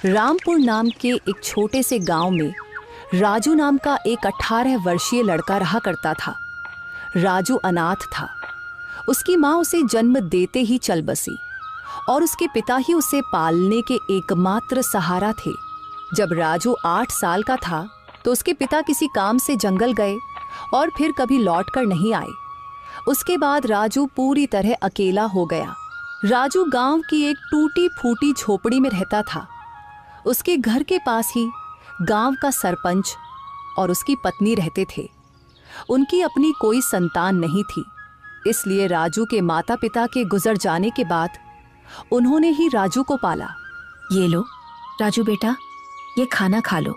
रामपुर नाम के एक छोटे से गांव में राजू नाम का एक 18 वर्षीय लड़का रहा करता था। राजू अनाथ था। उसकी माँ उसे जन्म देते ही चल बसी और उसके पिता ही उसे पालने के एकमात्र सहारा थे। जब राजू 8 साल का था तो उसके पिता किसी काम से जंगल गए और फिर कभी लौट कर नहीं आए। उसके बाद राजू पूरी तरह अकेला हो गया। राजू गांव की एक टूटी फूटी झोपड़ी में रहता था। उसके घर के पास ही गांव का सरपंच और उसकी पत्नी रहते थे। उनकी अपनी कोई संतान नहीं थी, इसलिए राजू के माता पिता के गुजर जाने के बाद उन्होंने ही राजू को पाला। ये लो राजू बेटा, ये खाना खा लो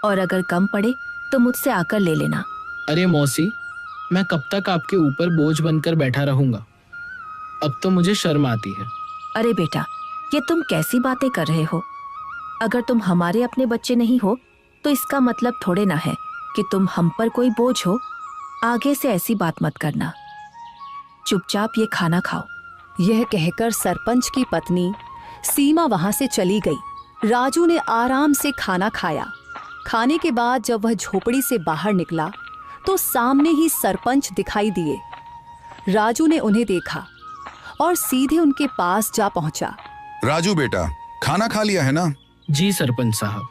और अगर कम पड़े तो मुझसे आकर ले लेना। अरे मौसी, मैं कब तक आपके ऊपर बोझ बनकर बैठा रहूंगा? अब तो मुझे शर्म आती है। अरे बेटा, ये तुम कैसी बातें कर रहे हो? अगर तुम हमारे अपने बच्चे नहीं हो तो इसका मतलब थोड़े ना है कि तुम हम पर कोई बोझ हो। आगे से ऐसी बात मत करना। चुपचाप ये खाना खाओ। यह कहकर सरपंच की पत्नी सीमा वहां से चली गई। राजू ने आराम से खाना खाया। खाने के बाद जब वह झोपड़ी से बाहर निकला तो सामने ही सरपंच दिखाई दिए। राजू ने उन्हें देखा और सीधे उनके पास जा पहुंचा। राजू बेटा, खाना खा लिया है ना? जी सरपंच साहब,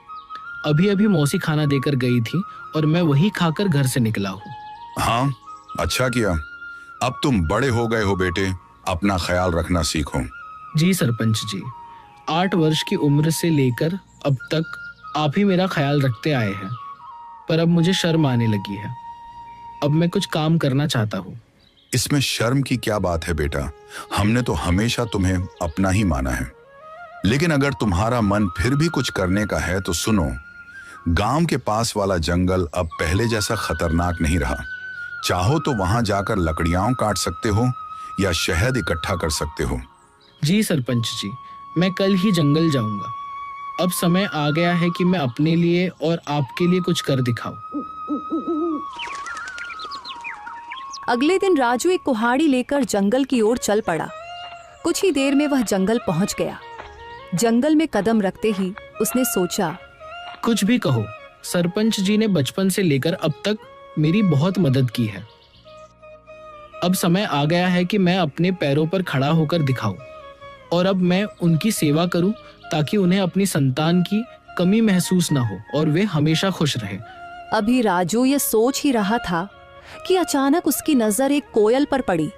अभी अभी मौसी खाना देकर गई थी और मैं वही खाकर घर से निकला हूँ। हाँ, अच्छा किया। अब तुम बड़े हो गए हो बेटे, अपना ख्याल रखना सीखो। जी सरपंच जी, 8 वर्ष की उम्र से लेकर अब तक आप ही मेरा ख्याल रखते आए हैं, पर अब मुझे शर्म आने लगी है। अब मैं कुछ काम करना चाहता हूँ। इसमें शर्म की क्या बात है बेटा? हमने तो हमेशा तुम्हें अपना ही माना है। लेकिन अगर तुम्हारा मन फिर भी कुछ करने का है तो सुनो, गांव के पास वाला जंगल अब पहले जैसा खतरनाक नहीं रहा। चाहो तो वहां जाकर लकड़ियां काट सकते हो या शहद इकट्ठा कर सकते हो। जी सरपंच जी, मैं कल ही जंगल जाऊंगा। अब समय आ गया है कि मैं अपने लिए और आपके लिए कुछ कर दिखाऊं। अगले दिन राजू एक कुल्हाड़ी लेकर जंगल की ओर चल पड़ा। कुछ ही देर में वह जंगल पहुंच गया। जंगल में कदम रखते ही उसने सोचा, कुछ भी कहो, सरपंच जी ने बचपन से लेकर अब तक मेरी बहुत मदद की है। अब समय आ गया है कि मैं अपने पैरों पर खड़ा होकर दिखाऊं और अब मैं उनकी सेवा करूं ताकि उन्हें अपनी संतान की कमी महसूस ना हो और वे हमेशा खुश रहें। अभी राजू ये सोच ही रहा था कि अचानक उसकी नजर एक कोयल पर पड़ी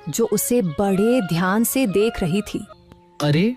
जो उसे बड़े ध्यान से देख रही थी। अरे,